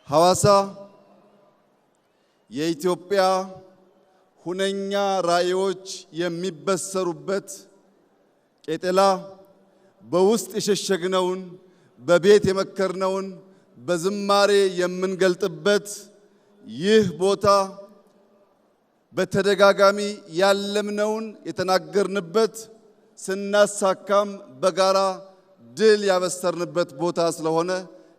ሐዋሳ የኢትዮጵያ ሁነኛ ራዕዮች የሚበሰሩበት ቄጠላ በውስጥ የሸሸግነውን በቤት የመከርነውን በዝማሬ የምንገልጥበት ይህ ቦታ በተደጋጋሚ ያለምነውን የተናገርንበት ስናሳካም በጋራ ድል ያበሰርንበት ቦታ ስለሆነ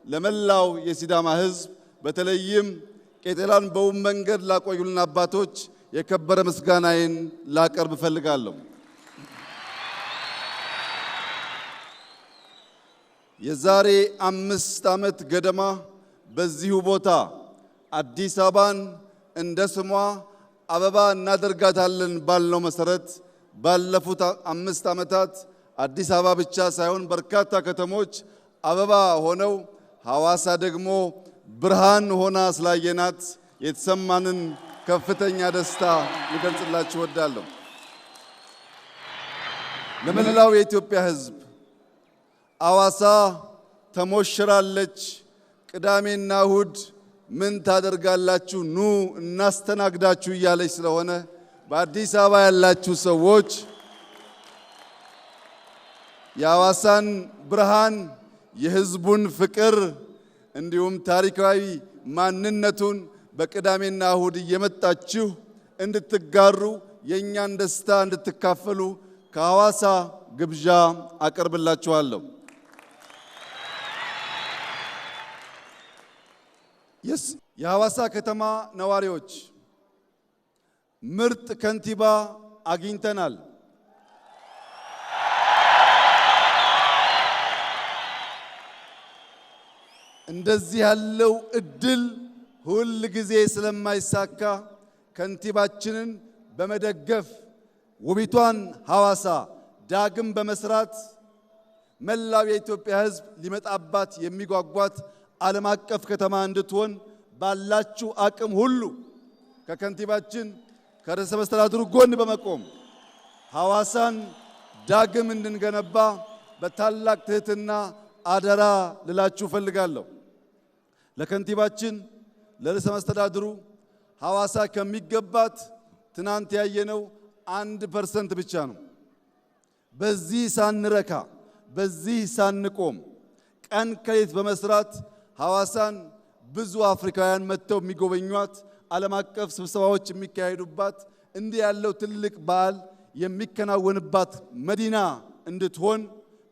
ለመላው የሲዳማ ሕዝብ በተለይም ቄጠላን በውብ መንገድ ላቆዩልን አባቶች የከበረ ምስጋናዬን ላቀርብ እፈልጋለሁ። የዛሬ 5 ዓመት ገደማ በዚሁ ቦታ አዲስ አበባን እንደ ስሟ አበባ እናደርጋታለን ባልነው መሰረት ባለፉት 5 ዓመታት አዲስ አበባ ብቻ ሳይሆን በርካታ ከተሞች አበባ ሆነው ሐዋሳ ደግሞ ብርሃን ሆና ስላየናት የተሰማንን ከፍተኛ ደስታ ልገልጽላችሁ እወዳለሁ። ለመላው የኢትዮጵያ ሕዝብ ሐዋሳ ተሞሽራለች። ቅዳሜና እሁድ ምን ታደርጋላችሁ? ኑ እናስተናግዳችሁ እያለች ስለሆነ በአዲስ አበባ ያላችሁ ሰዎች የሐዋሳን ብርሃን፣ የሕዝቡን ፍቅር እንዲሁም ታሪካዊ ማንነቱን በቅዳሜና እሁድ እየመጣችሁ እንድትጋሩ የእኛን ደስታ እንድትካፈሉ ከሐዋሳ ግብዣ አቀርብላችኋለሁ። የሐዋሳ ከተማ ነዋሪዎች ምርጥ ከንቲባ አግኝተናል። እንደዚህ ያለው እድል ሁል ጊዜ ስለማይሳካ ከንቲባችንን በመደገፍ ውቢቷን ሐዋሳ ዳግም በመስራት መላው የኢትዮጵያ ሕዝብ ሊመጣባት የሚጓጓት ዓለም አቀፍ ከተማ እንድትሆን ባላችሁ አቅም ሁሉ ከከንቲባችን ከርዕሰ መስተዳድሩ ጎን በመቆም ሐዋሳን ዳግም እንድንገነባ በታላቅ ትህትና አደራ ልላችሁ ፈልጋለሁ። ለከንቲባችን ለርዕሰ መስተዳድሩ ሐዋሳ ከሚገባት ትናንት ያየነው 1% ብቻ ነው። በዚህ ሳንረካ በዚህ ሳንቆም ቀን ከሌት በመስራት ሐዋሳን ብዙ አፍሪካውያን መጥተው የሚጎበኟት ዓለም አቀፍ ስብሰባዎች የሚካሄዱባት እንዲህ ያለው ትልቅ በዓል የሚከናወንባት መዲና እንድትሆን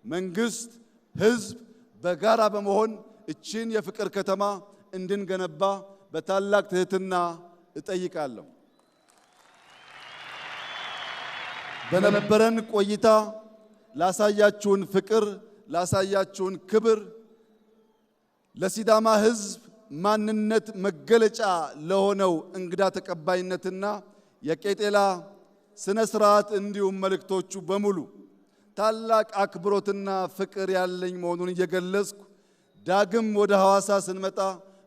መንግስት፣ ሕዝብ በጋራ በመሆን እችን የፍቅር ከተማ እንድንገነባ በታላቅ ትህትና እጠይቃለሁ። በነበረን ቆይታ ላሳያችሁን ፍቅር፣ ላሳያችሁን ክብር፣ ለሲዳማ ሕዝብ ማንነት መገለጫ ለሆነው እንግዳ ተቀባይነትና የቄጠላ ስነ ስርዓት እንዲሁም መልእክቶቹ በሙሉ ታላቅ አክብሮትና ፍቅር ያለኝ መሆኑን እየገለጽኩ ዳግም ወደ ሐዋሳ ስንመጣ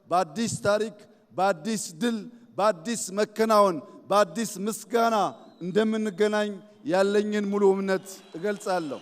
በአዲስ ታሪክ፣ በአዲስ ድል፣ በአዲስ መከናወን፣ በአዲስ ምስጋና እንደምንገናኝ ያለኝን ሙሉ እምነት እገልጻለሁ።